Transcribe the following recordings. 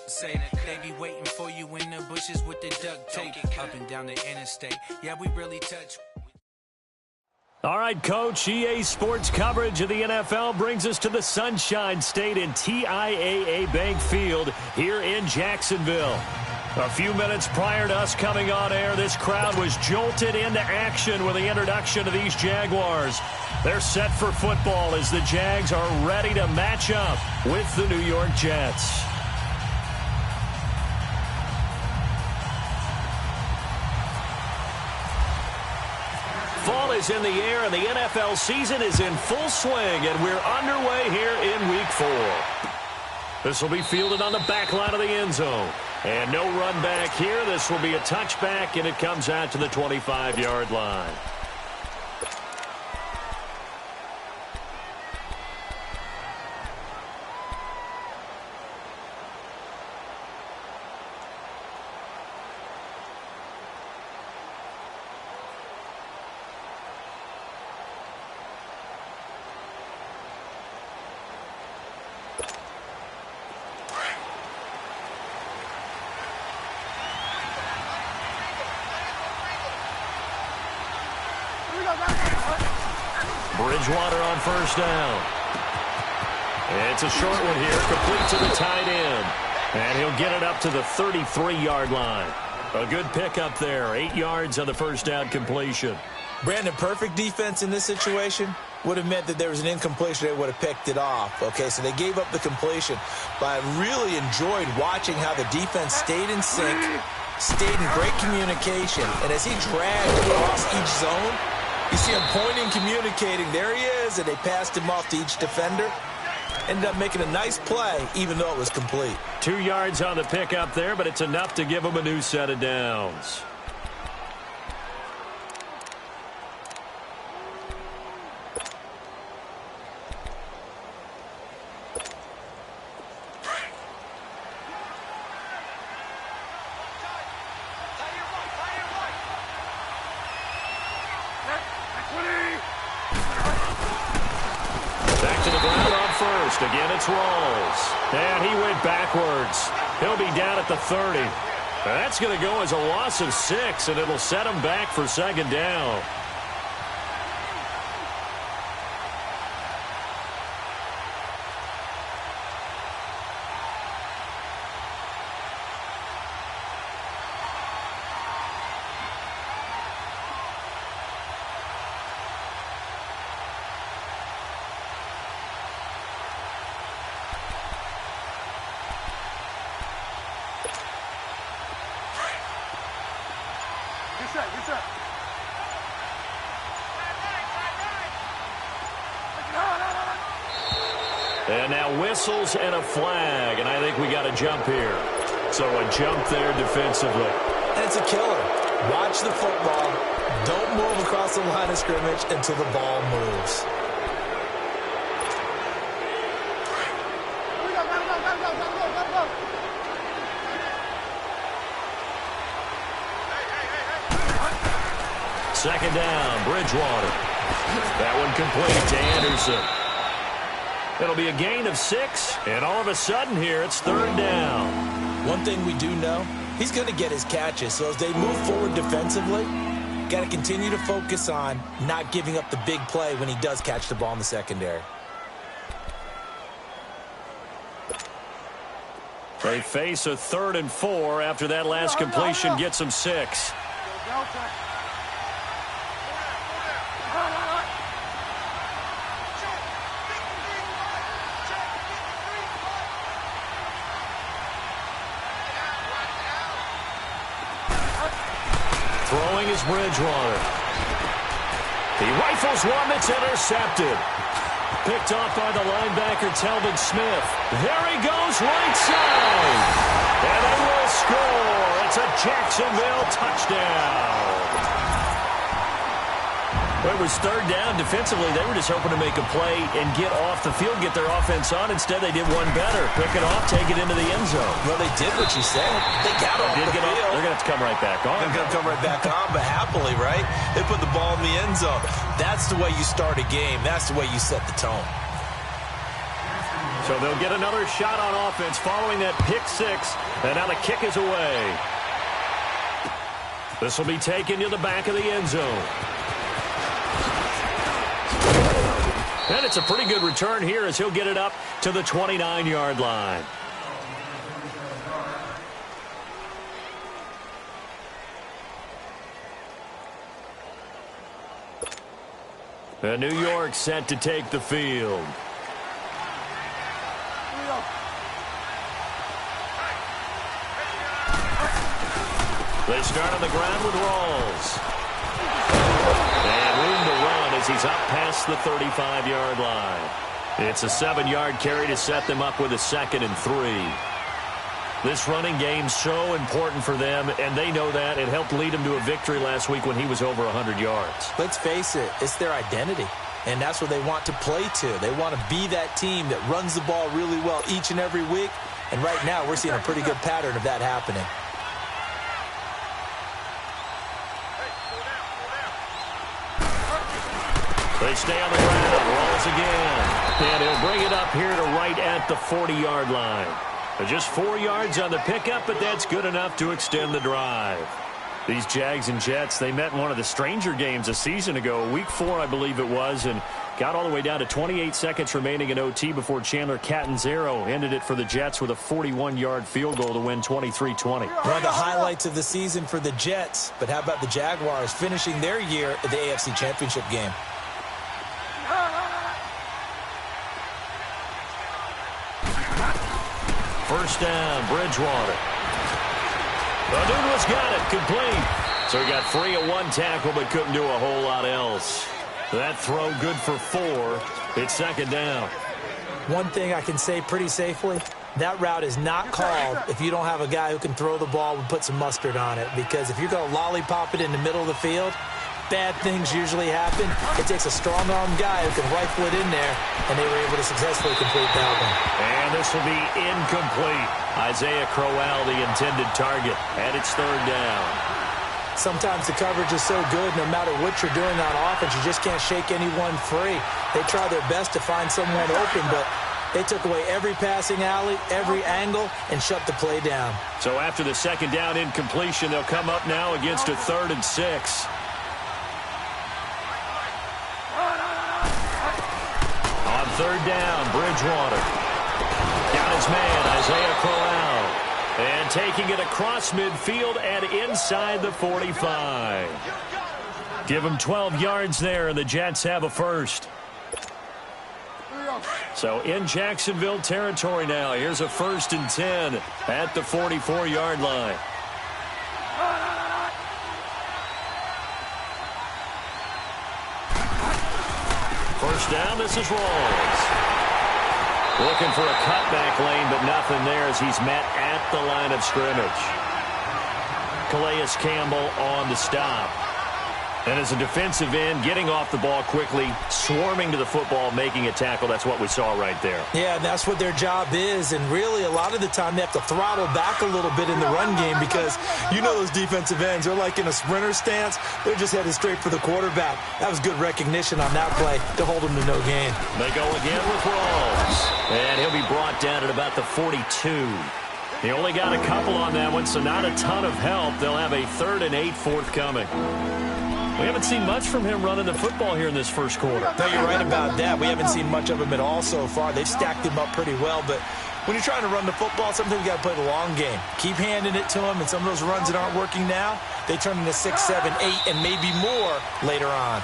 Say that they be waiting for you in the bushes with the duct tape. Up and down the interstate. Yeah, we really touch. All right, Coach, EA Sports coverage of the NFL brings us to the Sunshine State in TIAA Bank Field here in Jacksonville. A few minutes prior to us coming on air, this crowd was jolted into action with the introduction of these Jaguars. They're set for football as the Jags are ready to match up with the New York Jets. Fall is in the air, and the NFL season is in full swing, and we're underway here in Week 4. This will be fielded on the back line of the end zone. And no run back here. This will be a touchback, and it comes out to the 25-yard line. Bridgewater on first down. It's a short one here, complete to the tight end. And he'll get it up to the 33-yard line. A good pickup there, 8 yards on the first down completion. Brandon, perfect defense in this situation would have meant that there was an incompletion. They would have picked it off. Okay, so they gave up the completion. But I really enjoyed watching how the defense stayed in sync, stayed in great communication. And as he dragged across each zone, you see him pointing, communicating. There he is, and they passed him off to each defender. Ended up making a nice play, even though it was complete. 2 yards on the pickup there, but it's enough to give him a new set of downs. Again, it's Rawls. And he went backwards. He'll be down at the 30. That's going to go as a loss of 6, and it'll set him back for second down. And now whistles and a flag, and I think we got a jump here. So a jump there defensively. And it's a killer. Watch the football. Don't move across the line of scrimmage until the ball moves. Second down, Bridgewater. That one complete to Anderson. It'll be a gain of 6, and all of a sudden here, it's third down. One thing we do know, he's going to get his catches. So as they move forward defensively, got to continue to focus on not giving up the big play when he does catch the ball in the secondary. They face a 3rd and 4 after that last completion gets them 6. Throwing is Bridgewater. He rifles one that's intercepted. Picked off by the linebacker, Telvin Smith. There he goes, right side. And they will score. It's a Jacksonville touchdown. Well, it was third down. Defensively, they were just hoping to make a play and get off the field, get their offense on. Instead, they did one better. Pick it off, take it into the end zone. Well, they did what you said. They got off the field. They're going to have to come right back on. They're going to come right back on, but happily, right? They put the ball in the end zone. That's the way you start a game. That's the way you set the tone. So they'll get another shot on offense following that pick six. And now the kick is away. This will be taken to the back of the end zone. And it's a pretty good return here as he'll get it up to the 29-yard line. And New York set to take the field. They start on the ground with Rawls. And room to run as he's up past the 35-yard line. It's a 7-yard carry to set them up with a 2nd and 3. This running game's so important for them, and they know that. It helped lead them to a victory last week when he was over 100 yards. Let's face it, it's their identity, and that's what they want to play to. They want to be that team that runs the ball really well each and every week, and right now we're seeing a pretty good pattern of that happening. They stay on the ground, rolls again, and he'll bring it up here to right at the 40-yard line. Just 4 yards on the pickup, but that's good enough to extend the drive. These Jags and Jets, they met in one of the stranger games a season ago, week 4, I believe it was, and got all the way down to 28 seconds remaining in OT before Chandler Catanzaro ended it for the Jets with a 41-yard field goal to win 23-20. One of the highlights of the season for the Jets, but how about the Jaguars finishing their year at the AFC Championship game? First down, Bridgewater. Odunwa's got it, complete. So he got free of 1 tackle, but couldn't do a whole lot else. That throw good for 4. It's 2nd down. One thing I can say pretty safely, that route is not called if you don't have a guy who can throw the ball and put some mustard on it. Because if you're going to lollipop it in the middle of the field, bad things usually happen. It takes a strong-armed guy who can rifle it in there, and they were able to successfully complete that one. And this will be incomplete. Isaiah Crowell, the intended target, and it's 3rd down. Sometimes the coverage is so good, no matter what you're doing on offense, you just can't shake anyone free. They try their best to find someone open, but they took away every passing alley, every angle, and shut the play down. So after the 2nd down incompletion, they'll come up now against a 3rd and 6. On 3rd down, Bridgewater. Got his man, Isaiah Crowell. And taking it across midfield and inside the 45. Give him 12 yards there, and the Jets have a first. So in Jacksonville territory now. Here's a 1st and 10 at the 44-yard line. First down, this is Rawls. Looking for a cutback lane, but nothing there as he's met at the line of scrimmage. Calais Campbell on the stop. And as a defensive end, getting off the ball quickly, swarming to the football, making a tackle. That's what we saw right there. Yeah, and that's what their job is. And really, a lot of the time, they have to throttle back a little bit in the run game because you know those defensive ends, they're like in a sprinter stance. They're just headed straight for the quarterback. That was good recognition on that play to hold them to no gain. They go again with Rawls. And he'll be brought down at about the 42. He only got a couple on that one, so not a ton of help. They'll have a 3rd and 8 forthcoming. We haven't seen much from him running the football here in this first quarter. No, you're right about that. We haven't seen much of him at all so far. They've stacked him up pretty well, but when you're trying to run the football, sometimes you got to play the long game. Keep handing it to him, and some of those runs that aren't working now, they turn into 6, 7, 8, and maybe more later on.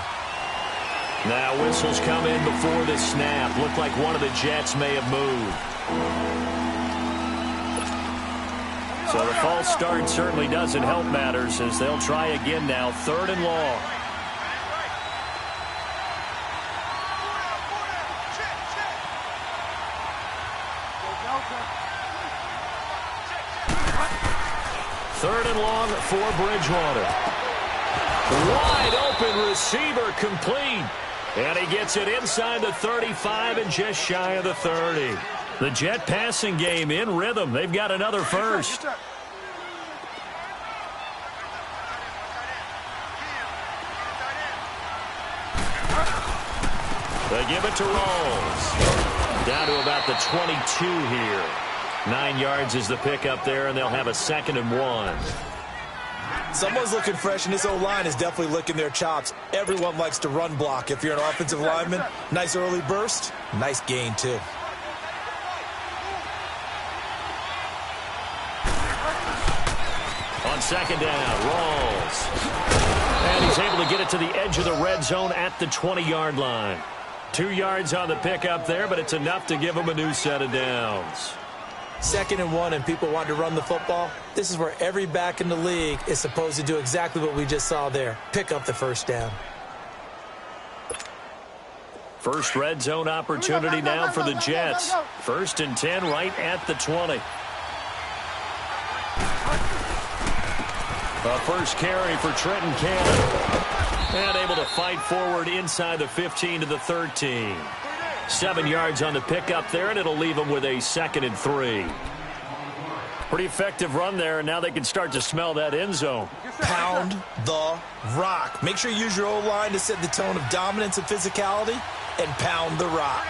Now whistles come in before the snap. Looked like one of the Jets may have moved. So the false start certainly doesn't help matters as they'll try again now. 3rd and long. Third and long for Bridgewater. Wide open receiver complete. And he gets it inside the 35 and just shy of the 30. The Jet passing game in rhythm. They've got another first. They give it to Rawls. Down to about the 22 here. 9 yards is the pickup there, and they'll have a 2nd and 1. Someone's looking fresh, and this O-line is definitely licking their chops. Everyone likes to run block. If you're an offensive lineman, nice early burst, nice gain, too. On 2nd down, Rawls. And he's able to get it to the edge of the red zone at the 20-yard line. 2 yards on the pickup there, but it's enough to give him a new set of downs. 2nd and 1, and people want to run the football. This is where every back in the league is supposed to do exactly what we just saw there. Pick up the first down. First red zone opportunity now for the Jets. 1st and 10 right at the 20. A first carry for Trenton Cannon. And able to fight forward inside the 15 to the 13. 7 yards on the pickup there, and it'll leave them with a 2nd and 3. Pretty effective run there, and now they can start to smell that end zone. Pound the rock. Make sure you use your O-line to set the tone of dominance and physicality, and pound the rock.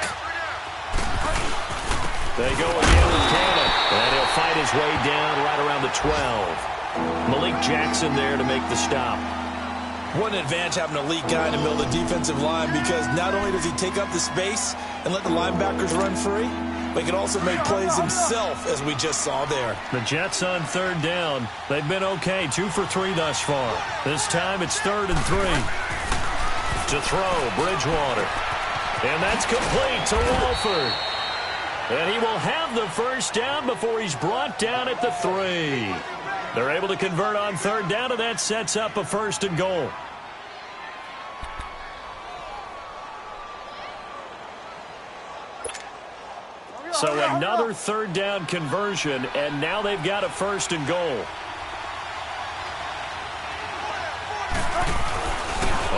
They go again with Cannon, and he'll fight his way down right around the 12. Malik Jackson there to make the stop. What an advantage having an elite guy in the middle of the defensive line, because not only does he take up the space and let the linebackers run free, but he can also make plays himself, as we just saw there. The Jets on 3rd down. They've been okay, 2 for 3 thus far. This time it's 3rd and 3. To throw, Bridgewater. And that's complete to Walford. And he will have the first down before he's brought down at the 3. They're able to convert on 3rd down, and that sets up a 1st and goal. So another 3rd down conversion, and now they've got a 1st and goal.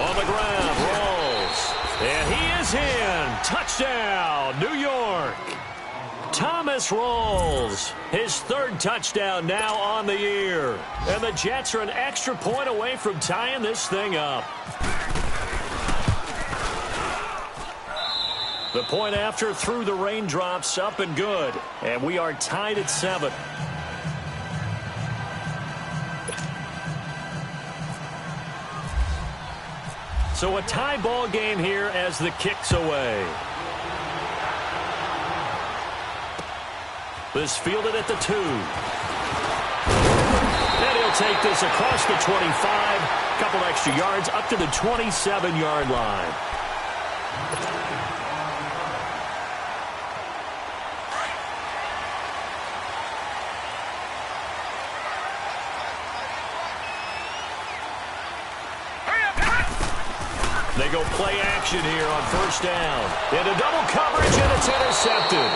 On the ground, Rawls. And he is in. Touchdown, New York. Thomas Rawls, his 3rd touchdown now on the year. And the Jets are an extra point away from tying this thing up. The point after through the raindrops, up and good. And we are tied at 7. So a tie ball game here as the kick's away. This fielded at the 2. And he'll take this across the 25. Couple extra yards up to the 27-yard line. They go play action here on 1st down. Into double coverage, and it's intercepted.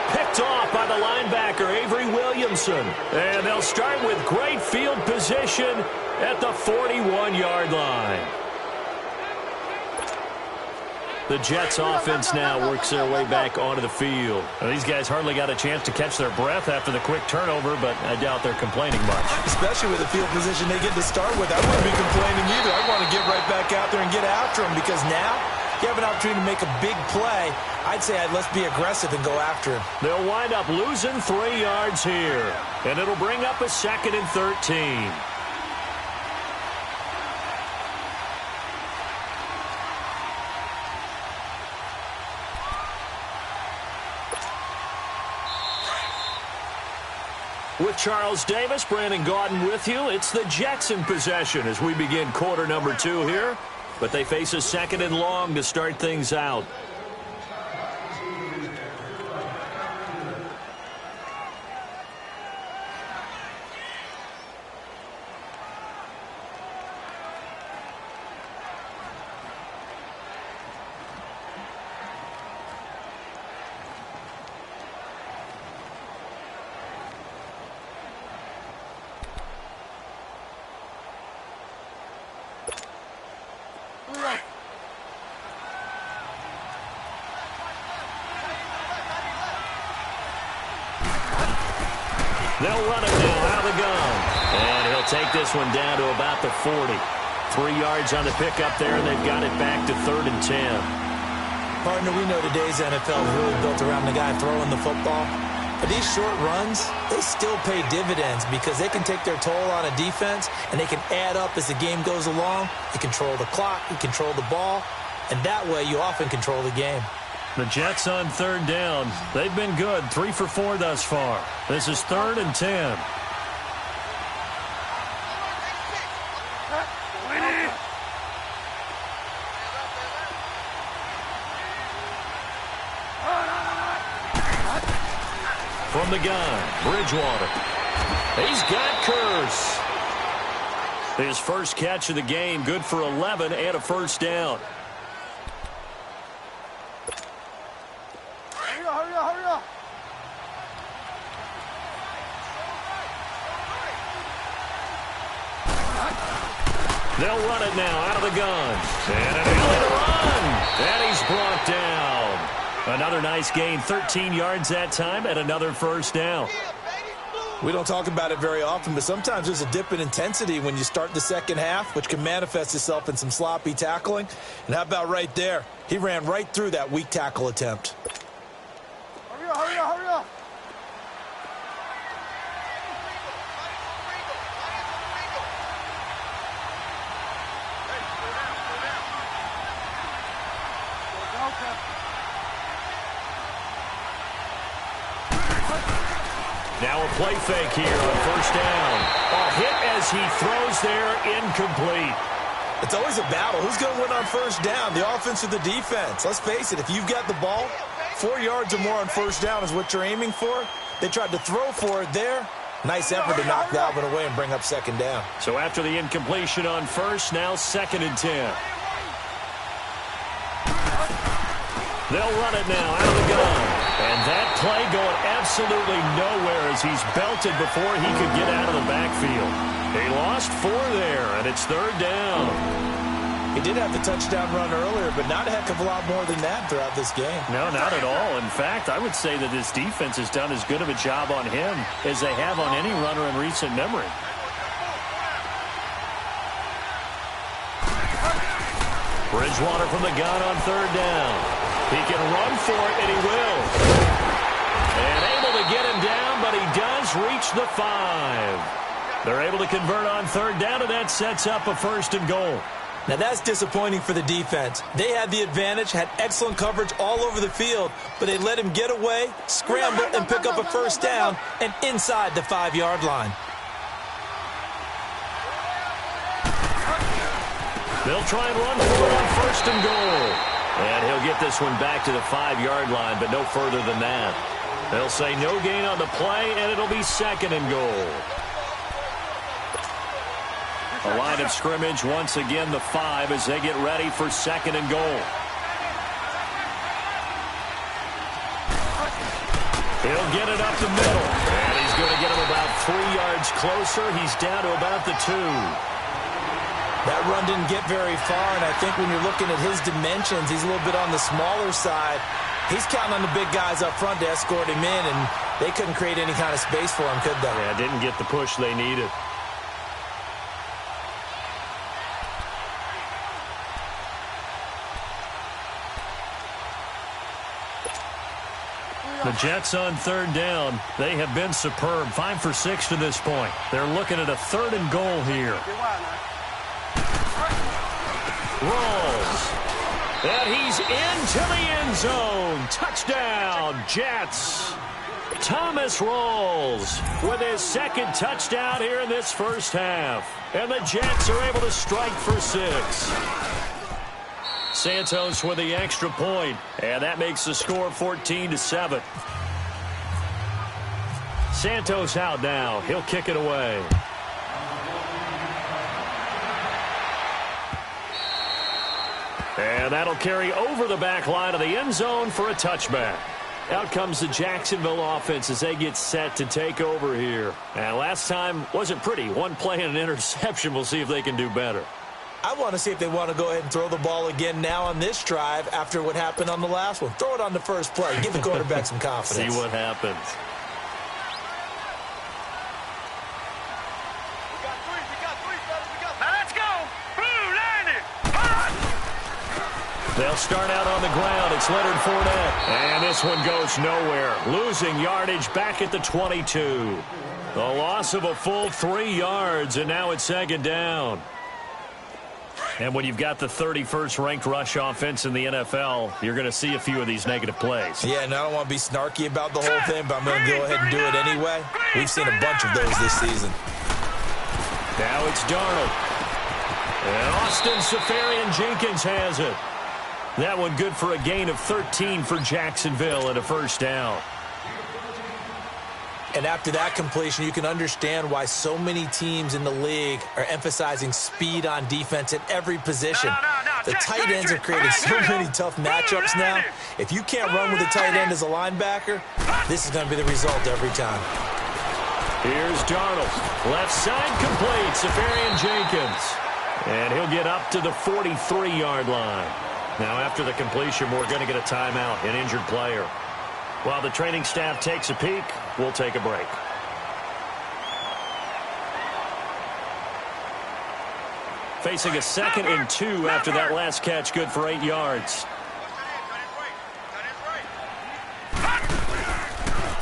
Picked off by the linebacker, Avery Williamson. And they'll start with great field position at the 41-yard line. The Jets offense now works their way back onto the field. Well, these guys hardly got a chance to catch their breath after the quick turnover, but I doubt they're complaining much. Especially with the field position they get to start with. I wouldn't be complaining either. I want to get right back out there and get after them, because now you have an opportunity to make a big play. I'd say let's be aggressive and go after him. They'll wind up losing 3 yards here, and it'll bring up a 2nd and 13. With Charles Davis, Brandon Gaudin with you. It's the Jets in possession as we begin quarter number 2 here. But they face a 2nd and long to start things out. They'll run it now out of the gun. And he'll take this one down to about the 40. 3 yards on the pickup there, and they've got it back to 3rd and 10. Partner, we know today's NFL is really built around the guy throwing the football. But these short runs, they still pay dividends because they can take their toll on a defense and they can add up as the game goes along. You control the clock, you control the ball, and that way you often control the game. The Jets on third down. They've been good, 3 for 4 thus far. This is 3rd and 10. From the gun, Bridgewater. He's got Curse. His first catch of the game, good for 11 and a first down. Hurry up. They'll run it now out of the gun. And an alley to run. And he's brought down. Another nice gain, 13 yards that time, and another first down. We don't talk about it very often, but sometimes there's a dip in intensity when you start the second half, which can manifest itself in some sloppy tackling. And how about right there? He ran right through that weak tackle attempt. Hurry up. Now a play fake here on first down. A hit as he throws there, incomplete. It's always a battle. Who's going to win on first down, the offense or the defense? Let's face it, if you've got the ball, 4 yards or more on first down is what you're aiming for. They tried to throw for it there. Nice effort to knock Dalvin away and bring up second down. So after the incompletion on first, now 2nd and 10. They'll run it now out of the gun. And that play going absolutely nowhere as he's belted before he could get out of the backfield. He lost 4 there, and it's 3rd down. He did have the touchdown run earlier, but not a heck of a lot more than that throughout this game. No, not at all. In fact, I would say that this defense has done as good of a job on him as they have on any runner in recent memory. Bridgewater from the gun on 3rd down. He can run for it, and he will. And able to get him down, but he does reach the 5. They're able to convert on 3rd down, and that sets up a 1st and goal. Now, that's disappointing for the defense. They had the advantage, had excellent coverage all over the field, but they let him get away, scramble, and pick up a 1st down, and inside the 5-yard line. They'll try and run for it on 1st and goal. And he'll get this one back to the 5-yard line, but no further than that. They'll say no gain on the play, and it'll be 2nd and goal. A line of scrimmage, once again the 5 as they get ready for 2nd and goal. He'll get it up the middle. And he's going to get him about 3 yards closer. He's down to about the 2. That run didn't get very far, and I think when you're looking at his dimensions, he's a little bit on the smaller side. He's counting on the big guys up front to escort him in, and they couldn't create any kind of space for him, could they? Yeah, didn't get the push they needed. The Jets on 3rd down. They have been superb. 5 for 6 to this point. They're looking at a 3rd and goal here. Rolls. And he's into the end zone. Touchdown, Jets. Thomas Rolls with his 2nd touchdown here in this first half. And the Jets are able to strike for 6. Santos with the extra point, and that makes the score 14-7. Santos out now. He'll kick it away. And that'll carry over the back line of the end zone for a touchback. Out comes the Jacksonville offense as they get set to take over here. And last time wasn't pretty. One play and an interception. We'll see if they can do better. I want to see if they want to go ahead and throw the ball again now on this drive after what happened on the last one. Throw it on the first play. Give the quarterback some confidence. See what happens. Now let's go. Blue, land it. They'll start out on the ground. It's Leonard Fournette. And this one goes nowhere. Losing yardage back at the 22. The loss of a full 3 yards, and now it's second down. And when you've got the 31st ranked rush offense in the NFL, you're going to see a few of these negative plays. Yeah, and I don't want to be snarky about the whole thing, but I'm going to go ahead and do it anyway. We've seen a bunch of those this season. Now it's Darnold. And Austin Seferian-Jenkins has it. That one good for a gain of 13 for Jacksonville and a first down. And after that completion, you can understand why so many teams in the league are emphasizing speed on defense at every position. The tight ends have created so many tough matchups now. If you can't run with a tight end as a linebacker, this is going to be the result every time. Here's Darnold. Left side complete. Seferian-Jenkins. And he'll get up to the 43-yard line. Now, after the completion, we're going to get a timeout, an injured player. While the training staff takes a peek, we'll take a break. Facing a 2nd and 2 after that last catch, good for 8 yards.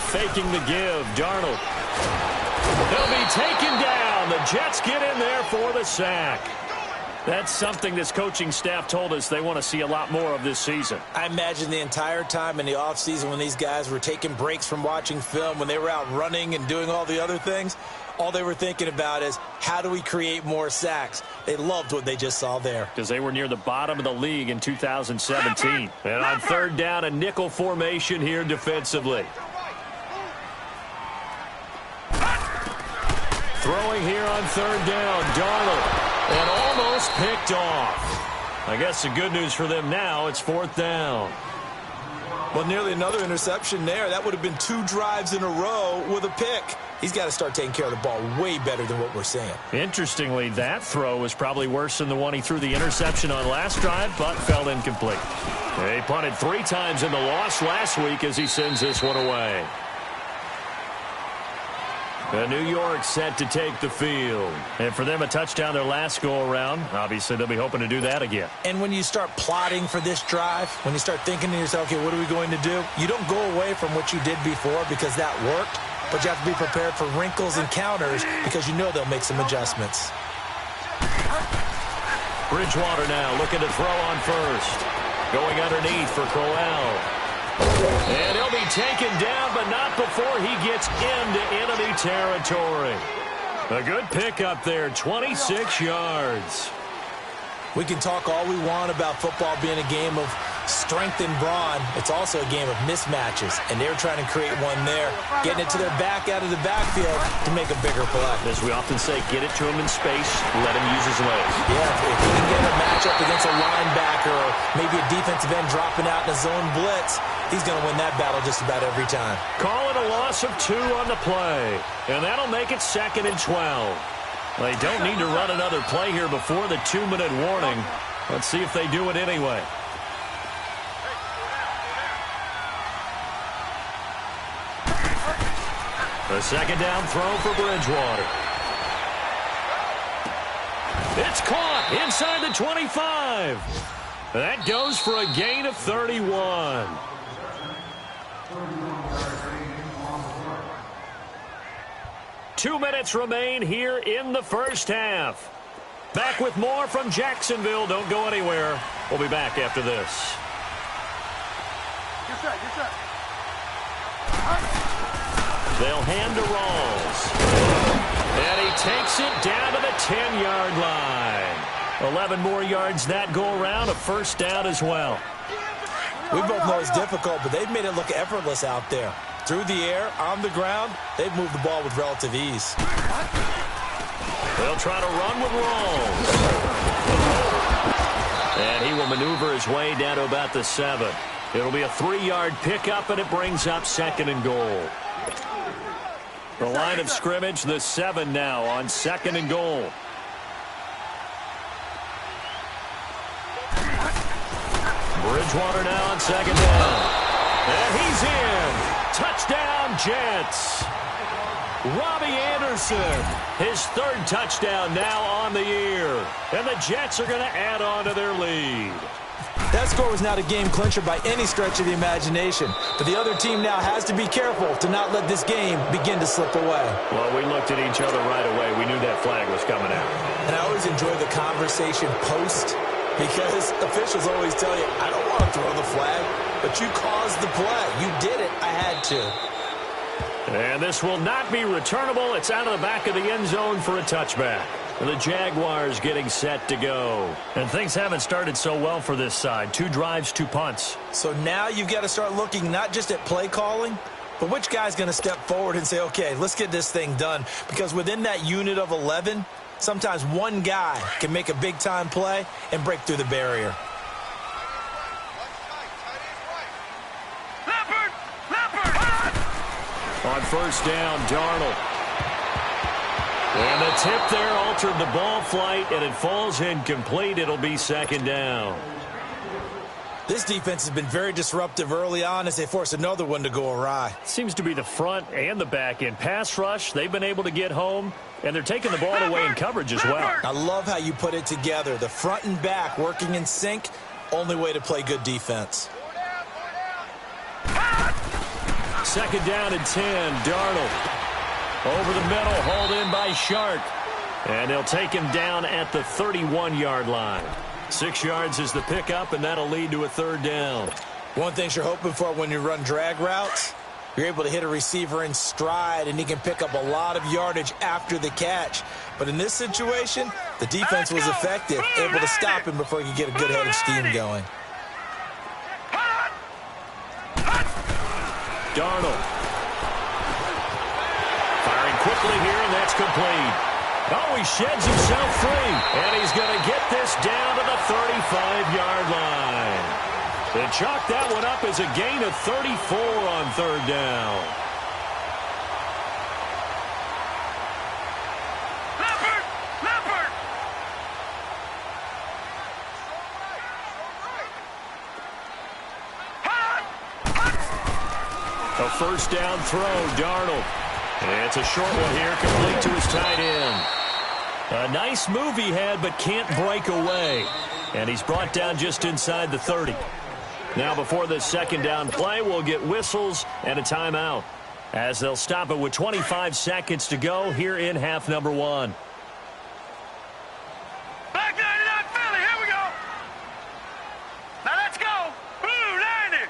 Faking the give, Darnold. He'll be taken down. The Jets get in there for the sack. That's something this coaching staff told us they want to see a lot more of this season. I imagine the entire time in the offseason when these guys were taking breaks from watching film, when they were out running and doing all the other things, all they were thinking about is, how do we create more sacks? They loved what they just saw there. Because they were near the bottom of the league in 2017. And on third down, a nickel formation here defensively. Throwing here on third down, Darnold. And almost picked off. I guess the good news for them now, it's 4th down. Well, nearly another interception there. That would have been 2 drives in a row with a pick. He's got to start taking care of the ball way better than what we're seeing. Interestingly, that throw was probably worse than the one he threw the interception on last drive, but fell incomplete. He punted 3 times in the loss last week as he sends this one away. And New York set to take the field. And for them, a touchdown their last go-around. Obviously, they'll be hoping to do that again. And when you start plotting for this drive, when you start thinking to yourself, okay, what are we going to do? You don't go away from what you did before because that worked, but you have to be prepared for wrinkles and counters because you know they'll make some adjustments. Bridgewater now looking to throw on first. Going underneath for Crowell. And he'll be taken down, but not before he gets into enemy territory. A good pickup there, 26 yards. We can talk all we want about football being a game of strength and brawn. It's also a game of mismatches, and they're trying to create one there, getting it to their back out of the backfield to make a bigger play. As we often say, get it to him in space, let him use his legs. Yeah, if he can get a matchup against a linebacker or maybe a defensive end dropping out in a zone blitz, he's going to win that battle just about every time. Call it a loss of 2 on the play, and that'll make it 2nd and 12. They don't need to run another play here before the 2-minute warning. Let's see if they do it anyway. The 2nd down throw for Bridgewater. It's caught inside the 25. That goes for a gain of 31. Two minutes remain here in the first half. Back with more from Jacksonville. Don't go anywhere. We'll be back after this. Get set, get set. They'll hand to Rawls. And he takes it down to the 10-yard line. 11 more yards that go around, a first down as well. We both know it's difficult, but they've made it look effortless out there. Through the air, on the ground, they've moved the ball with relative ease. They'll try to run with Rawls. And he will maneuver his way down to about the 7. It'll be a 3-yard pickup, and it brings up 2nd and goal. The line of scrimmage, the 7 now on 2nd and goal. Bridgewater now on 2nd down. And he's in. Touchdown, Jets. Robbie Anderson, his 3rd touchdown now on the year. And the Jets are going to add on to their lead. That score was not a game clincher by any stretch of the imagination, but the other team now has to be careful to not let this game begin to slip away. Well, we looked at each other right away. We knew that flag was coming out. And I always enjoy the conversation post, because officials always tell you, I don't want to throw the flag, but you caused the play. You did it. I had to. And this will not be returnable. It's out of the back of the end zone for a touchback. The Jaguars getting set to go. And things haven't started so well for this side. 2 drives, 2 punts. So now you've got to start looking not just at play calling, but which guy's going to step forward and say, okay, let's get this thing done. Because within that unit of 11, sometimes one guy can make a big-time play and break through the barrier. On first down, Darnold. And the tip there altered the ball flight, and it falls incomplete. It'll be second down. This defense has been very disruptive early on as they force another one to go awry. Seems to be the front and the back end. Pass rush, they've been able to get home, and they're taking the ball away in coverage as well. I love how you put it together. The front and back working in sync, only way to play good defense. Second down and 10, Darnold. Over the middle, hauled in by Shark. And they'll take him down at the 31-yard line. 6 yards is the pickup, and that'll lead to a third down. One thing you're hoping for when you run drag routes, you're able to hit a receiver in stride, and he can pick up a lot of yardage after the catch. But in this situation, the defense was effective, able to stop him before he could get a good head of steam going. Darnold. Firing quickly here, and that's complete. Oh, he sheds himself free, and he's going to get this down to the 35-yard line. They chalk that one up as a gain of 34 on third down. A first down throw, Darnold. It's a short one here, complete to his tight end. A nice move he had, but can't break away. And he's brought down just inside the 30. Now before this second down play, we'll get whistles and a timeout, as they'll stop it with 25 seconds to go here in half number 1. Back 99 Philly, here we go. Now let's go. Blue 90.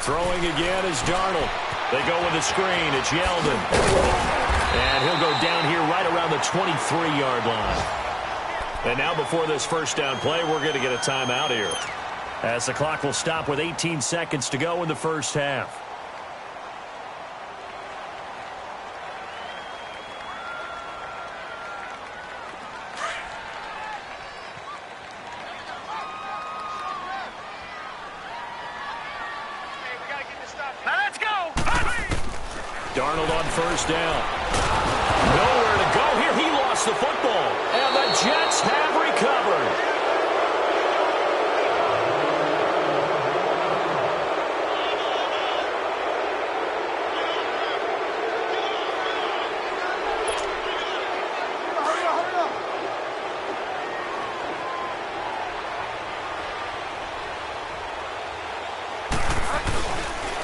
Throwing again is Darnold. They go with a screen. It's Yeldon. And he'll go down here right around the 23-yard line. And now before this first down play, we're going to get a timeout here, as the clock will stop with 18 seconds to go in the first half. Darnold on first down. Nowhere to go here. He lost the football. And the Jets have recovered.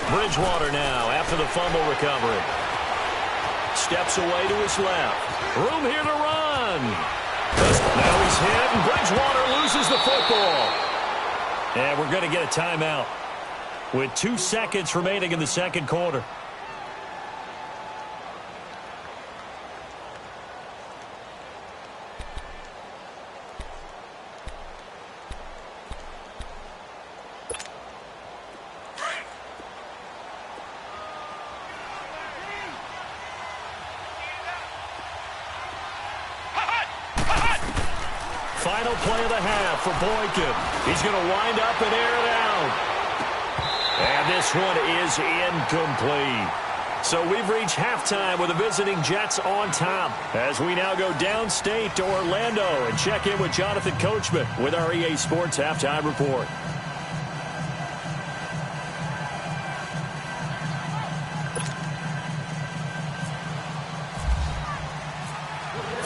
Bridgewater now after the fumble recovery. Steps away to his left. Room here to run. Now he's hit, and Bridgewater loses the football. And we're going to get a timeout with 2 seconds remaining in the second quarter. Final play of the half for Boykin. He's going to wind up and air it out. And this one is incomplete. So we've reached halftime with the visiting Jets on top, as we now go downstate to Orlando and check in with Jonathan Coachman with our EA Sports Halftime Report.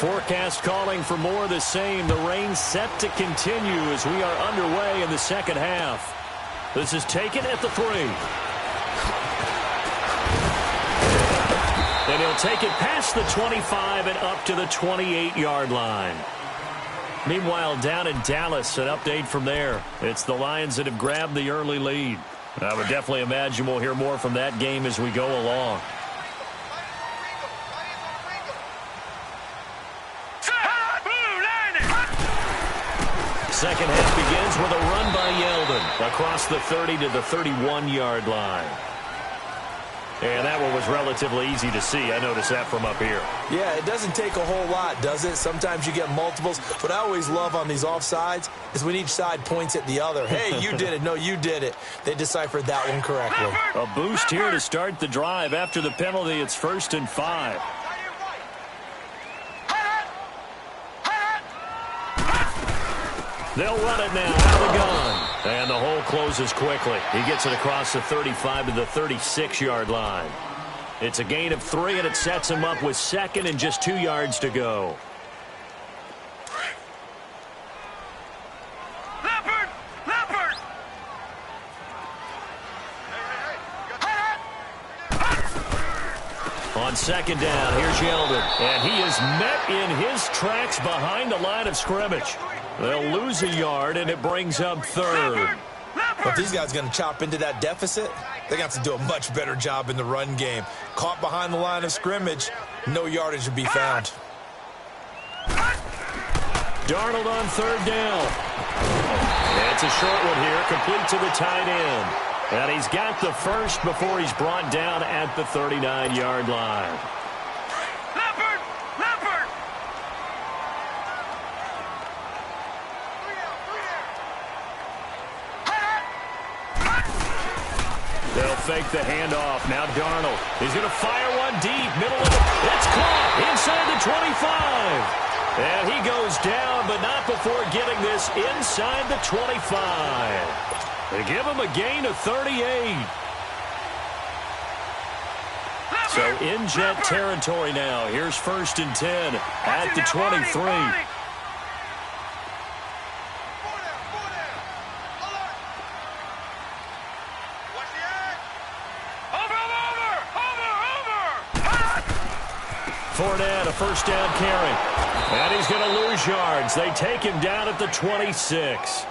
Forecast calling for more of the same. The rain set to continue as we are underway in the second half. This is taken at the 3. And he'll take it past the 25 and up to the 28-yard line. Meanwhile, down in Dallas, an update from there. It's the Lions that have grabbed the early lead. I would definitely imagine we'll hear more from that game as we go along. Second half begins with a run by Yeldon across the 30 to the 31-yard line. And that one was relatively easy to see. I noticed that from up here. Yeah, it doesn't take a whole lot, does it? Sometimes you get multiples. What I always love on these offsides is when each side points at the other. Hey, you did it. No, you did it. They deciphered that one correctly. A boost here to start the drive. After the penalty, it's 1st and 5. They'll run it now out of the gun. And the hole closes quickly. He gets it across the 35 to the 36-yard line. It's a gain of 3, and it sets him up with 2nd and just 2 yards to go. Leopard! On 2nd down, here's Yeldon. And he is met in his tracks behind the line of scrimmage. They'll lose a yard, and it brings up 3rd. If these guys are going to chop into that deficit, they're going to have to do a much better job in the run game. Caught behind the line of scrimmage, no yardage to be found. Darnold on 3rd down. It's a short one here, complete to the tight end. And he's got the first before he's brought down at the 39-yard line. Leopard! They'll fake the handoff. Now Darnold. He's going to fire one deep. Middle of it. It's caught inside the 25. And he goes down, but not before getting this inside the 25. They give him a gain of 38. So in Jet territory now. Here's 1st and 10 at the 23. Fournette, a 1st down carry. And he's going to lose yards. They take him down at the 26.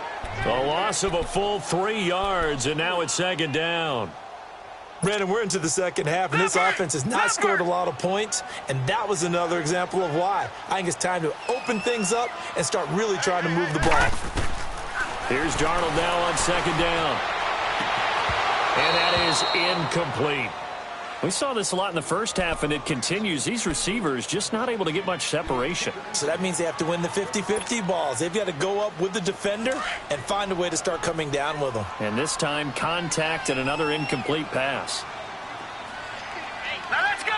A loss of a full 3 yards, and now it's 2nd down. Brandon, we're into the second half, and this offense has not scored a lot of points, and that was another example of why. I think it's time to open things up and start really trying to move the ball. Here's Darnold now on 2nd down. And that is incomplete. We saw this a lot in the first half, and it continues. These receivers just not able to get much separation. So that means they have to win the 50-50 balls. They've got to go up with the defender and find a way to start coming down with them. And this time, contact and another incomplete pass. Now let's go!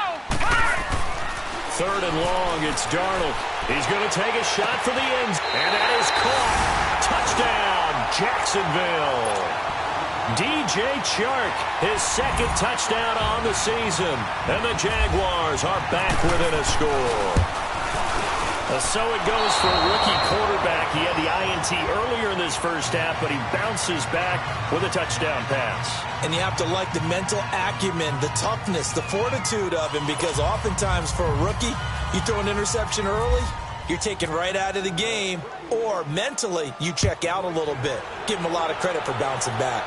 3rd and long, it's Darnold. He's going to take a shot for the end. And that is caught. Touchdown, Jacksonville. DJ Chark, his 2nd touchdown on the season. And the Jaguars are back within a score. So it goes for a rookie quarterback. He had the INT earlier in this first half, but he bounces back with a touchdown pass. And you have to like the mental acumen, the toughness, the fortitude of him, because oftentimes for a rookie, you throw an interception early, you're taken right out of the game, or mentally, you check out a little bit. Give him a lot of credit for bouncing back.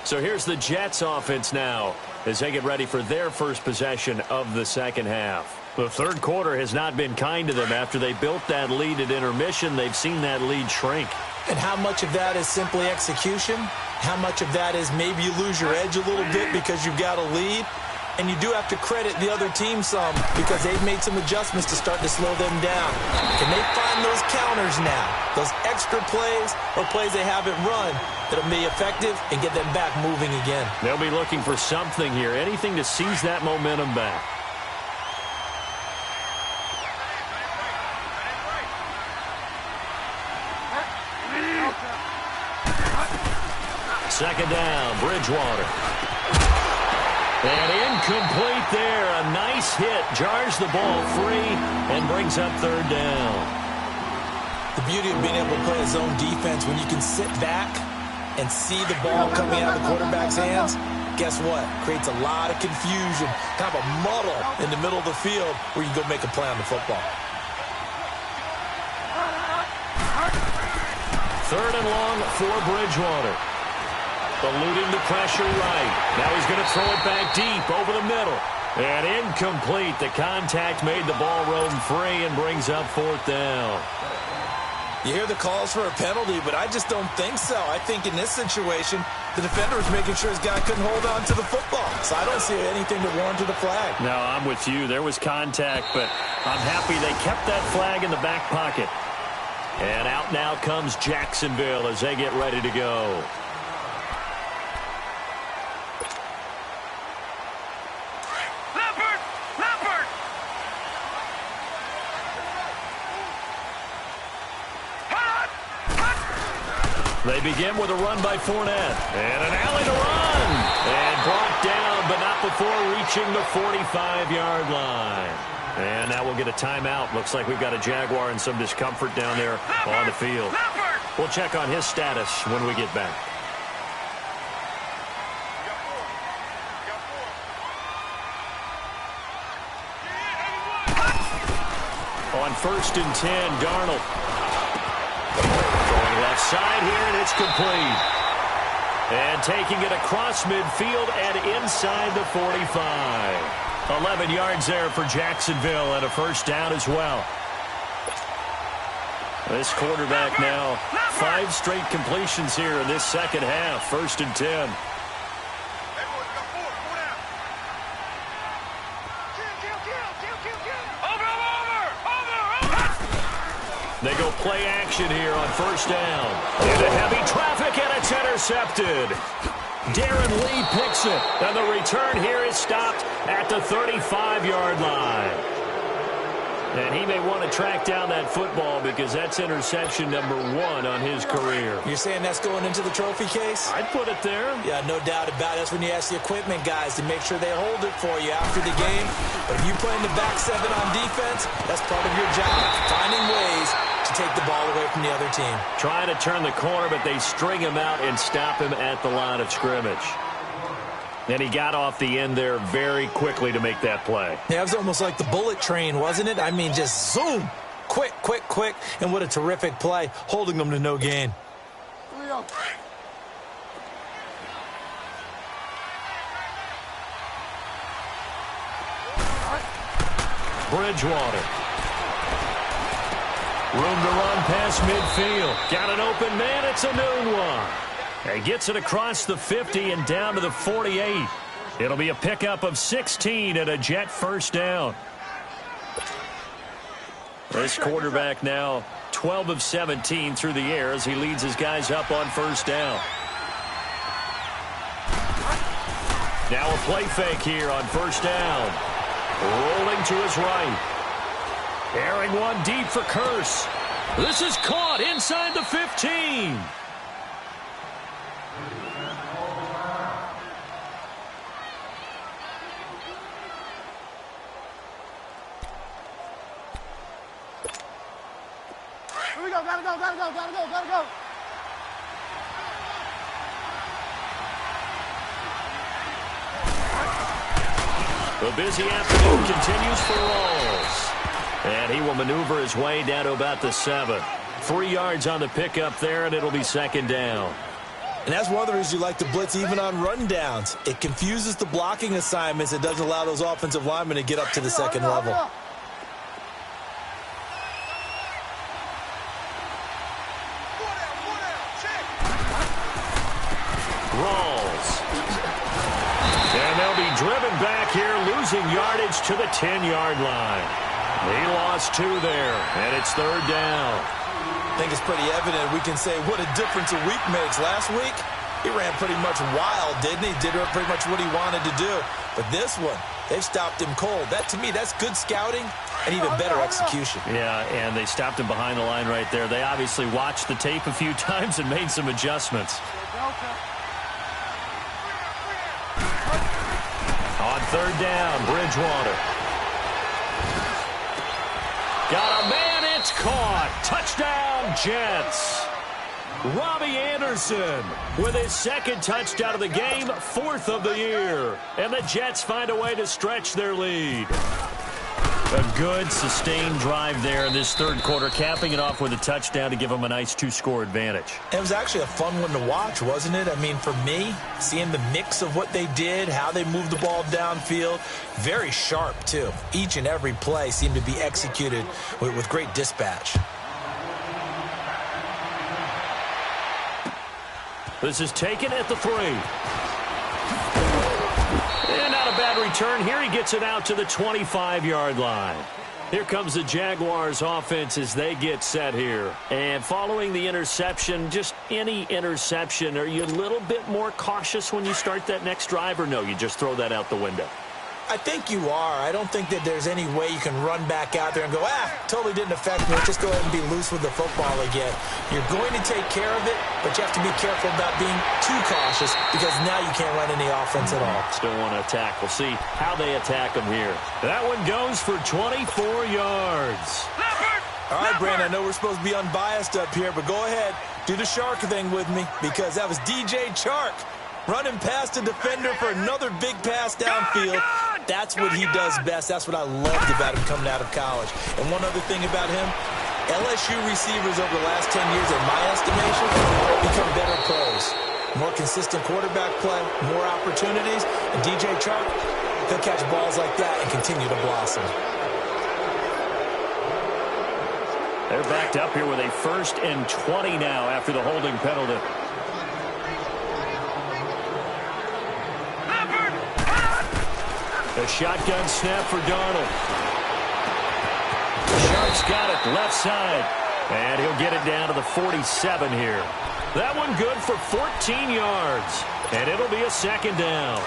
So here's the Jets offense now as they get ready for their first possession of the second half. The third quarter has not been kind to them. After they built that lead at intermission, they've seen that lead shrink. And how much of that is simply execution? How much of that is maybe you lose your edge a little bit because you've got a lead? And you do have to credit the other team some because they've made some adjustments to start to slow them down. Can they find those counters now, those extra plays or plays they haven't run that'll be effective and get them back moving again? They'll be looking for something here, anything to seize that momentum back. Second down, Bridgewater. And Incomplete there. A nice hit. Jars the ball free and brings up third down. The beauty of being able to play a zone defense, when you can sit back and see the ball coming out of the quarterback's hands, guess what? Creates a lot of confusion, kind of a muddle in the middle of the field where you go make a play on the football. Third and long for Bridgewater. Eluding the pressure right. Now he's going to throw it back deep over the middle. And incomplete. The contact made the ball roam free and brings up fourth down. You hear the calls for a penalty, but I just don't think so. I think in this situation, the defender was making sure his guy couldn't hold on to the football. So I don't see anything to warrant the flag. No, I'm with you. There was contact, but I'm happy they kept that flag in the back pocket. And out now comes Jacksonville as they get ready to go. They begin with a run by Fournette. And an alley to run. And brought down, but not before reaching the 45-yard line. And now we'll get a timeout. Looks like we've got a Jaguar in some discomfort down there on the field. We'll check on his status when we get back. On 1st and 10, Darnold. Going left side here, and it's complete. And taking it across midfield and inside the 45. 11 yards there for Jacksonville and a first down as well. This quarterback now 5 straight completions here in this second half. 1st and 10. They go play action here on 1st down. Into heavy traffic, and it's intercepted. Darren Lee picks it, and the return here is stopped at the 35-yard line. And he may want to track down that football because that's interception number 1 on his career. You're saying that's going into the trophy case? I'd put it there. Yeah, no doubt about it. That's when you ask the equipment guys to make sure they hold it for you after the game. But if you play in the back 7 on defense, that's part of your job, finding ways to take the ball away from the other team. Trying to turn the corner, but they string him out and stop him at the line of scrimmage. And he got off the end there very quickly to make that play. Yeah, it was almost like the bullet train, wasn't it? I mean, just zoom. Quick, quick, quick. And what a terrific play, holding them to no gain. Bridgewater. Room to run past midfield. Got an open man. It's a new one. He gets it across the 50 and down to the 48. It'll be a pickup of 16 and a Jet first down. This quarterback now 12 of 17 through the air as he leads his guys up on 1st down. Now a play fake here on 1st down. Rolling to his right. Airing one deep for Curse. This is caught inside the 15. Here we go, gotta go, gotta go, gotta go, gotta go. The busy afternoon continues for Rawls. And he will maneuver his way down to about the 7. 3 yards on the pickup there, and it'll be 2nd down. And that's one of the reasons you like to blitz even on rundowns. It confuses the blocking assignments. It doesn't allow those offensive linemen to get up to the 2nd level. Rawls. And they'll be driven back here, losing yardage to the 10-yard line. He lost 2 there, and it's 3rd down. I think it's pretty evident. We can say what a difference a week makes. Last week, he ran pretty much wild, didn't he? Did pretty much what he wanted to do. But this one, they've stopped him cold. That, to me, that's good scouting and even better execution. Yeah, and they stopped him behind the line right there. They obviously watched the tape a few times and made some adjustments. On Third down, Bridgewater. Got a man, it's caught. Touchdown, Jets. Robbie Anderson with his second touchdown of the game, fourth of the year. And the Jets find a way to stretch their lead. A good, sustained drive there in this third quarter, capping it off with a touchdown to give them a nice two-score advantage. It was actually a fun one to watch, wasn't it? I mean, for me, seeing the mix of what they did, how they moved the ball downfield, very sharp, too. Each and every play seemed to be executed with great dispatch. This is taken at the 3. And not a bad return here. He gets it out to the 25-yard line. Here comes the Jaguars offense as they get set here. And following the interception, just any interception, are you a little bit more cautious when you start that next drive, or no, you just throw that out the window? I think you are. I don't think that there's any way you can run back out there and go, totally didn't affect me. Just go ahead and be loose with the football again. You're going to take care of it, but you have to be careful about being too cautious because now you can't run any offense at all. Still want to attack. We'll see how they attack them here. That one goes for 24 yards. All right, Brandon, I know we're supposed to be unbiased up here, but go ahead. Do the shark thing with me because that was DJ Chark running past a defender for another big pass downfield. That's what he does best. That's what I loved about him coming out of college. And one other thing about him, LSU receivers over the last 10 years, in my estimation, become better pros. More consistent quarterback play, more opportunities. And DJ Chark, he'll catch balls like that and continue to blossom. They're backed up here with a 1st and 20 now after the holding penalty. A shotgun snap for Darnold. Shark's got it left side. And he'll get it down to the 47 here. That one good for 14 yards. And it'll be a second down.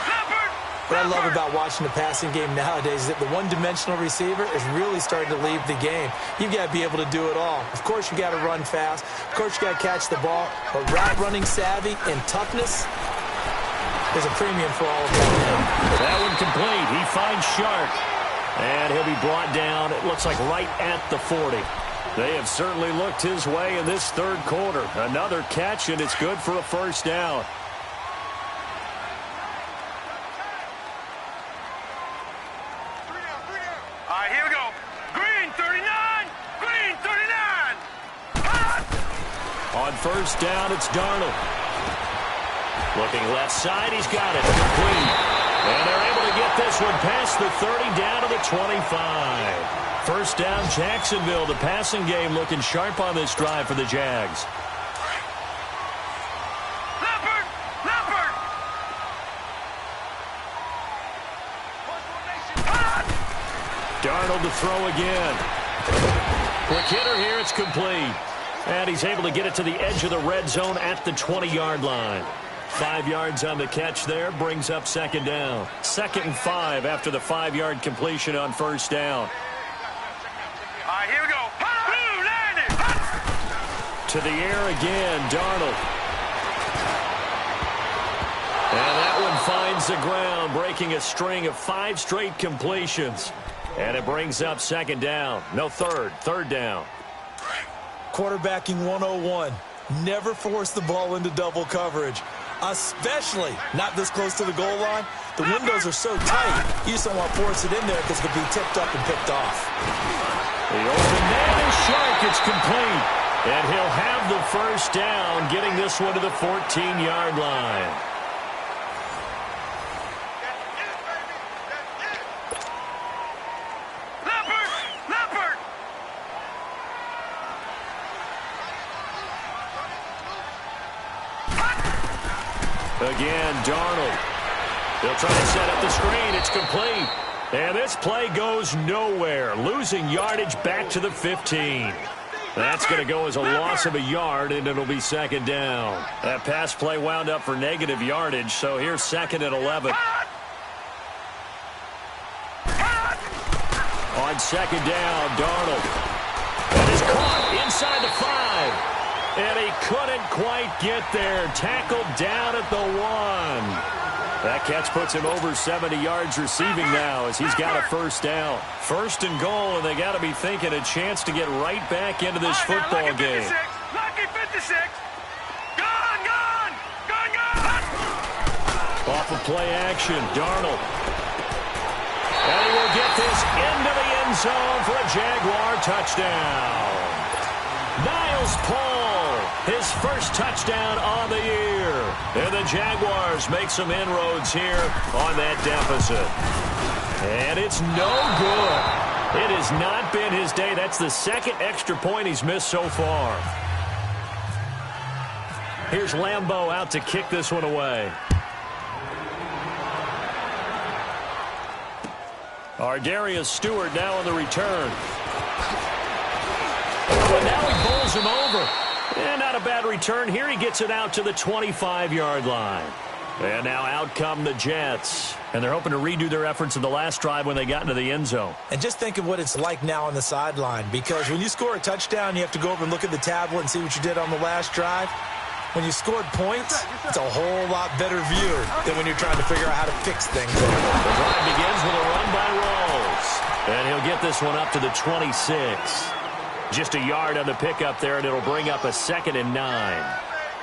What I love about watching the passing game nowadays is that the one-dimensional receiver is really starting to leave the game. You've got to be able to do it all. Of course, you got to run fast. Of course, you got to catch the ball. But route running savvy and toughness, there's a premium for all of that. That one complete. He finds Shark. And he'll be brought down, it looks like, right at the 40. They have certainly looked his way in this third quarter. Another catch, and it's good for a first down. All right, here we go. Green 39. Green 39. On first down, it's Darnold. Looking left side, he's got it. Complete. And they're able to get this one past the 30 down to the 25. First down, Jacksonville. The passing game looking sharp on this drive for the Jags. Leopard. Darnold to throw again. Quick hitter here, it's complete. And he's able to get it to the edge of the red zone at the 20-yard line. 5 yards on the catch there, brings up second down. 2nd and 5 after the 5-yard completion on first down. All right, here we go. Blue, landed. To the air again, Darnold. And that one finds the ground, breaking a string of 5 straight completions. And it brings up second down. No, third down. Quarterbacking 101. Never force the ball into double coverage, especially not this close to the goal line. The windows are so tight, you just don't want to force it in there because it could be tipped up and picked off. The open man is Shark. It's complete. And he'll have the first down, getting this one to the 14-yard line. Leopard. Again, Darnold. They'll try to set up the screen. It's complete. And this play goes nowhere. Losing yardage back to the 15. That's going to go as a loss of a yard, and it'll be second down. That pass play wound up for negative yardage, so here's 2nd and 11. On second down, Darnold. And is caught inside the 5. And he couldn't quite get there. Tackled down at the 1. That catch puts him over 70 yards receiving now as he's got a first down. First and goal, and they got to be thinking a chance to get right back into this football game. Lucky 56. Gone, gone, gone, gone. Off of play action, Darnold. And he will get this into the end zone for a Jaguar touchdown. Niles Paul, his first touchdown on the year. And the Jaguars make some inroads here on that deficit. And it's no good. It has not been his day. That's the second extra point he's missed so far. Here's Lambeau out to kick this one away. Ardarius Stewart now on the return. But now he bowls him over. And not a bad return here. He gets it out to the 25-yard line. And now out come the Jets. And they're hoping to redo their efforts in the last drive when they got into the end zone. And just think of what it's like now on the sideline. Because when you score a touchdown, you have to go over and look at the tablet and see what you did on the last drive. When you scored points, it's a whole lot better view than when you're trying to figure out how to fix things. The drive begins with a run by Rawls. And he'll get this one up to the 26. Just a yard on the pickup there, and it'll bring up a 2nd and 9.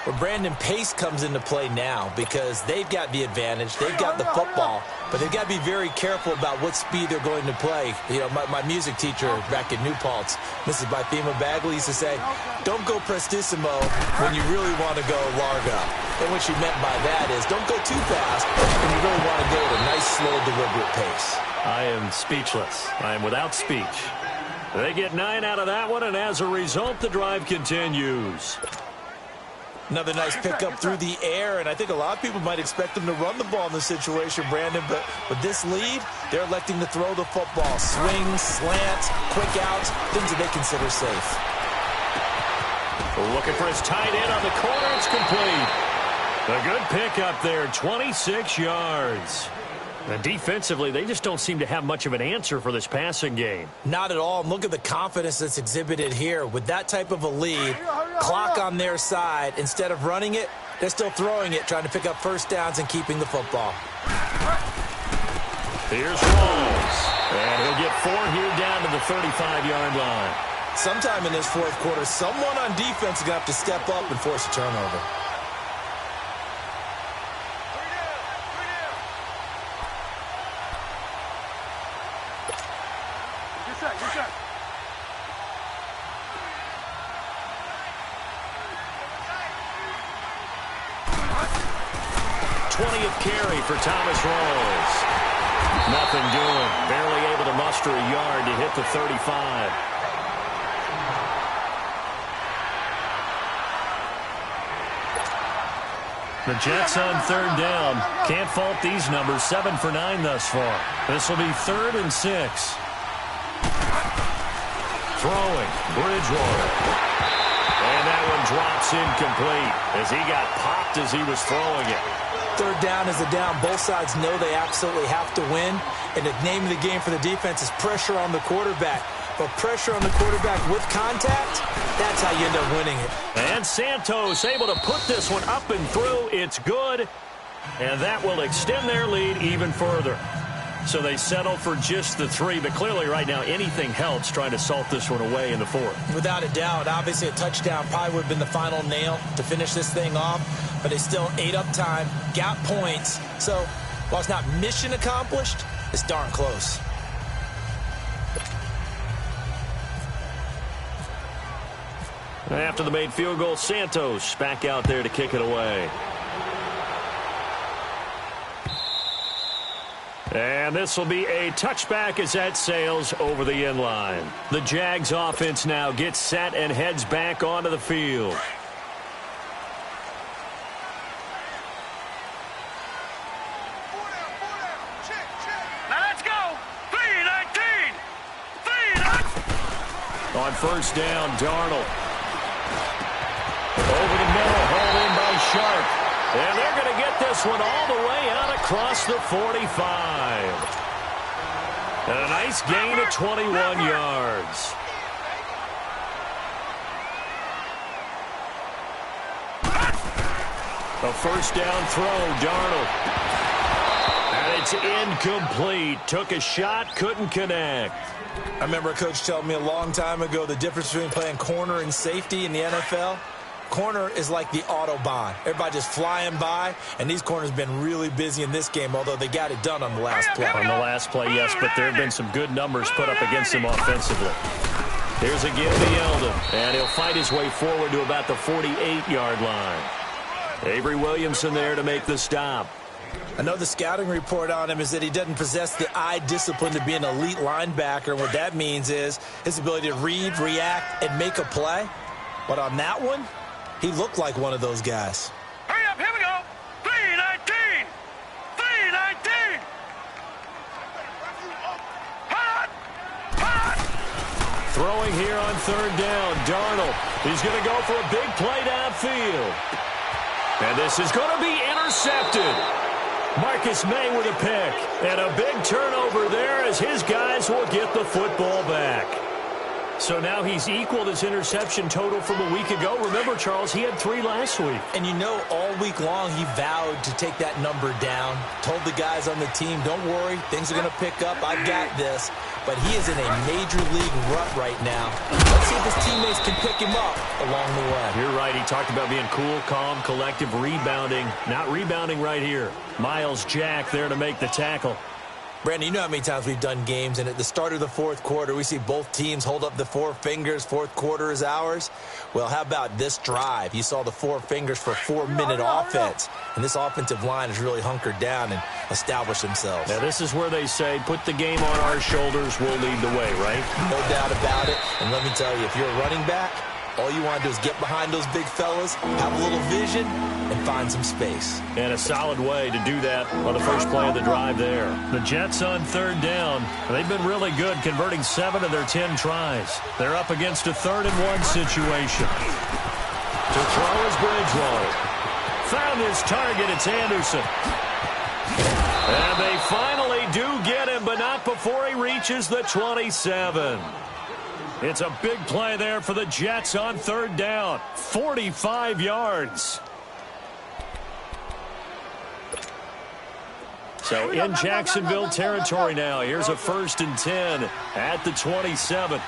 Well, Brandon, pace comes into play now because they've got the advantage. They've got the football, but they've got to be very careful about what speed they're going to play. You know, my music teacher back in New Paltz, Mrs. Bythema Bagley, used to say, don't go prestissimo when you really want to go largo. And what she meant by that is don't go too fast when you really want to go at a nice, slow, deliberate pace. I am speechless. I am without speech. They get 9 out of that one, and as a result, the drive continues. Another nice pickup through the air, and I think a lot of people might expect them to run the ball in this situation, Brandon, but with this lead, they're electing to throw the football. Swings, slants, quick outs, things that they consider safe. Looking for his tight end on the corner. It's complete. A good pickup there, 26 yards. And defensively, they just don't seem to have much of an answer for this passing game. Not at all. And look at the confidence that's exhibited here. With that type of a lead, clock on their side, instead of running it, they're still throwing it, trying to pick up first downs and keeping the football. Here's Rawls. And he'll get 4 here down to the 35-yard line. Sometime in this fourth quarter, someone on defense is going to have to step up and force a turnover. Good shot. 20th carry for Thomas Rawls. Nothing doing. Barely able to muster a yard to hit the 35. The Jets on 3rd down. Can't fault these numbers. 7 for 9 thus far. This will be 3rd and 6. Throwing. Bridgewater. And that one drops incomplete as he got popped as he was throwing it. 3rd down is a down. Both sides know they absolutely have to win. And the name of the game for the defense is pressure on the quarterback. But pressure on the quarterback with contact, that's how you end up winning it. And Santos able to put this one up and through. It's good. And that will extend their lead even further. So they settle for just the 3. But clearly right now anything helps trying to salt this one away in the 4th. Without a doubt. Obviously a touchdown probably would have been the final nail to finish this thing off. But they still ate up time, got points. So while it's not mission accomplished, it's darn close. After the made field goal, Santos back out there to kick it away. And this will be a touchback as that sails over the end line. The Jags offense now gets set and heads back onto the field. Now let's go. 3-19. 3-19. On 1st down, Darnold. Over the middle, hauled in by Sharp. And they're going to get this one all the way out across the 45. And a nice gain of 21 yards. A 1st down throw, Darnold. It's incomplete. Took a shot, couldn't connect. I remember a coach telling me a long time ago the difference between playing corner and safety in the NFL. Corner is like the Autobahn. Everybody just flying by, and these corners have been really busy in this game, although they got it done on the last play. On the last play, yes, but there have been some good numbers put up against him offensively. Here's a give to Yeldon, and he'll fight his way forward to about the 48-yard line. Avery Williamson there to make the stop. I know the scouting report on him is that he doesn't possess the eye discipline to be an elite linebacker. And what that means is his ability to read, react, and make a play. But on that one, he looked like one of those guys. Hurry up, here we go. 319. 319. Hot. Hot. Throwing here on third down, Darnold. He's going to go for a big play downfield. And this is going to be intercepted. Marcus May with a pick. And a big turnover there as his guys will get the football back. So now he's equaled his interception total from a week ago. Remember, Charles, he had 3 last week. And you know, all week long he vowed to take that number down. Told the guys on the team, don't worry, things are going to pick up. I've got this. But he is in a major league rut right now. Let's see if his teammates can pick him up along the way. You're right. He talked about being cool, calm, collective, rebounding. Not rebounding right here. Miles Jack there to make the tackle. Brandon, you know how many times we've done games, and at the start of the fourth quarter, we see both teams hold up the 4 fingers, fourth quarter is ours. Well, how about this drive? You saw the 4 fingers for 4-minute offense, and this offensive line has really hunkered down and established themselves. Now, this is where they say, put the game on our shoulders, we'll lead the way, right? No doubt about it, and let me tell you, if you're a running back, all you want to do is get behind those big fellas, have a little vision, and find some space. And a solid way to do that on the first play of the drive there. The Jets on third down. They've been really good, converting 7 of their 10 tries. They're up against a 3rd-and-1 situation. To throw is Bridgewater. Found his target. It's Anderson. And they finally do get him, but not before he reaches the 27. It's a big play there for the Jets on third down. 45 yards. So in Jacksonville territory now. Here's a 1st and 10 at the 27.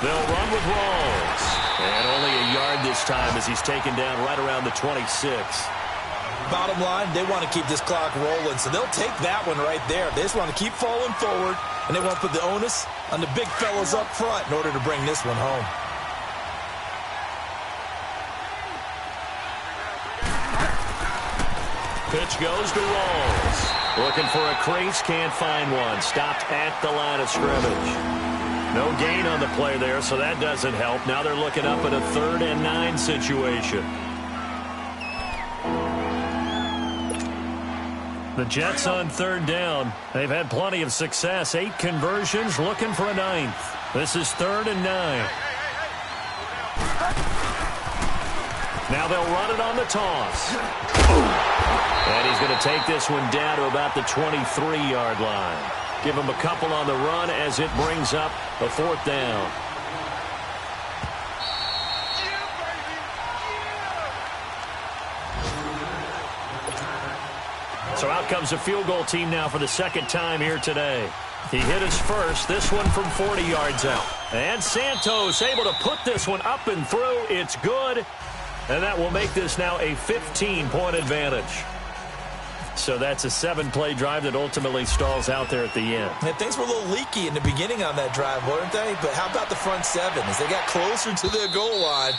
They'll run with Rawls. And only a yard this time as he's taken down right around the 26. Bottom line, they want to keep this clock rolling, so they'll take that one right there. They just want to keep falling forward, and they want to put the onus on the big fellas up front in order to bring this one home. Pitch goes to Rawls. Looking for a crease, can't find one. Stopped at the line of scrimmage. No gain on the play there, so that doesn't help. Now they're looking up at a 3rd and 9 situation. The Jets on third down. They've had plenty of success. 8 conversions, looking for a 9th. This is 3rd and 9. Now they'll run it on the toss. And he's going to take this one down to about the 23-yard line. Give him a couple on the run as it brings up a 4th down. So out comes a field goal team now for the 2nd time here today. He hit his first, this one from 40 yards out. And Santos able to put this one up and through. It's good. And that will make this now a 15-point advantage. So that's a 7-play drive that ultimately stalls out there at the end. And things were a little leaky in the beginning on that drive, weren't they? But how about the front 7? As they got closer to the goal line,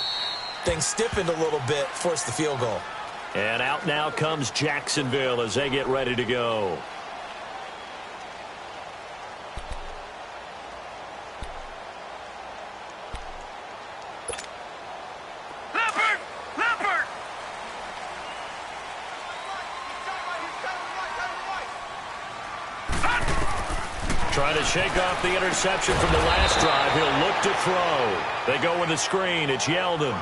things stiffened a little bit, forced the field goal. And out now comes Jacksonville as they get ready to go. Trying to shake off the interception from the last drive. He'll look to throw. They go with the screen. It's Yeldon.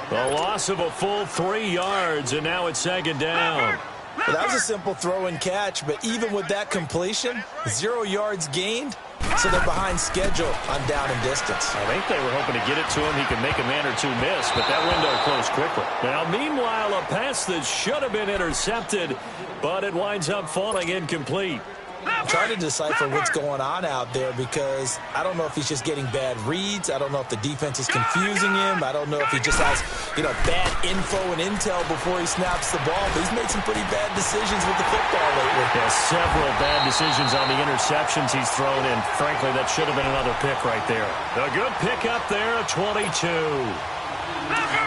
The loss of a full 3 yards, and now it's 2nd down. Well, that was a simple throw and catch, but even with that completion, 0 yards gained, So they're behind schedule on down and distance. I think they were hoping to get it to him. He could make a man or two miss, but that window closed quickly. Now, meanwhile, a pass that should have been intercepted, but it winds up falling incomplete. I'm trying to decipher what's going on out there because I don't know if he's just getting bad reads. I don't know if the defense is confusing him. I don't know if he just has, bad info and intel before he snaps the ball. But he's made some pretty bad decisions with the football lately. Yeah, several bad decisions on the interceptions he's thrown, and frankly, that should have been another pick right there. A good pick up there at 22.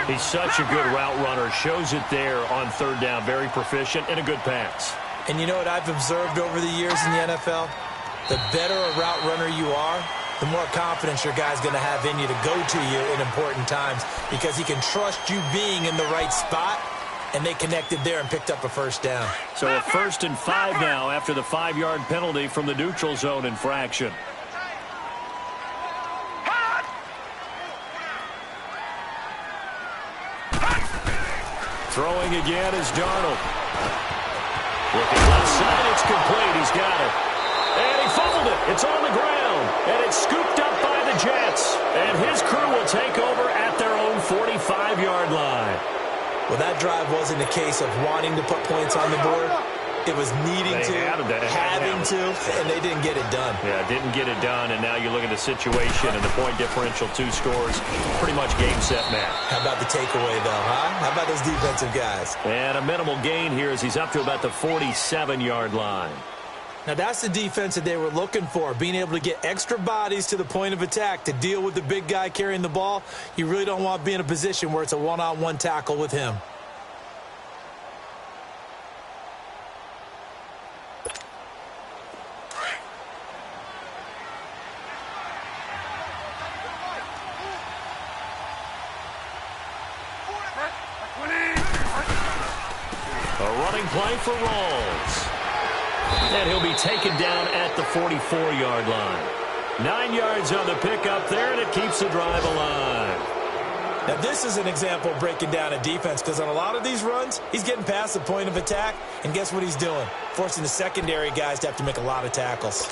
He's such a good route runner. Shows it there on third down. Very proficient and a good pass. And you know what I've observed over the years in the NFL? The better a route runner you are, the more confidence your guy's going to have in you to go to you in important times because he can trust you being in the right spot, and they connected there and picked up a first down. So a 1st and 5 now after the 5-yard penalty from the neutral zone infraction. Throwing again is Darnold. Looking left side, it's complete. He's got it. And he fumbled it. It's on the ground. And it's scooped up by the Jets. And his crew will take over at their own 45-yard line. Well, that drive wasn't a case of wanting to put points on the board. It was needing to, having to, and they didn't get it done. Yeah, didn't get it done, and now you look at the situation and the point differential, 2 scores, pretty much game, set, match. How about the takeaway, though, huh? How about those defensive guys? And a minimal gain here as he's up to about the 47-yard line. Now, that's the defense that they were looking for, being able to get extra bodies to the point of attack to deal with the big guy carrying the ball. You really don't want to be in a position where it's a one-on-one tackle with him. Play for Rawls. And he'll be taken down at the 44-yard line. 9 yards on the pickup there, and it keeps the drive alive. Now, this is an example of breaking down a defense because on a lot of these runs, he's getting past the point of attack, and guess what he's doing? Forcing the secondary guys to have to make a lot of tackles.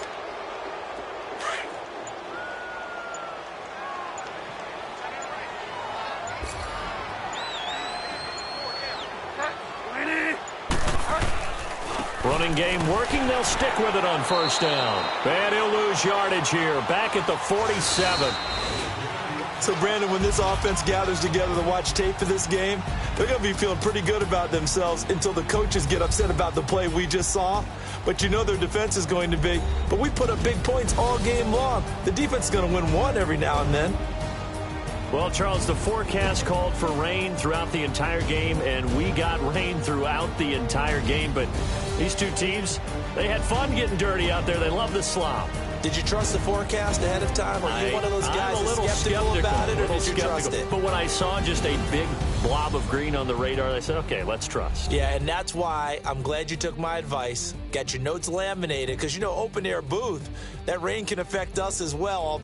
Running game working. They'll stick with it on first down. And he'll lose yardage here. Back at the 47. So, Brandon, when this offense gathers together to watch tape for this game, they're going to be feeling pretty good about themselves until the coaches get upset about the play we just saw. But you know their defense is going to be. But we put up big points all game long. The defense is going to win one every now and then. Well, Charles, the forecast called for rain throughout the entire game, and we got rain throughout the entire game. But these two teams, they had fun getting dirty out there. They love the slop. Did you trust the forecast ahead of time? Are you one of those guys I'm a little skeptical about it, or did you trust it? But when I saw just a big blob of green on the radar, I said, okay, let's trust. Yeah, and that's why I'm glad you took my advice. Got your notes laminated, because, open-air booth, that rain can affect us as well.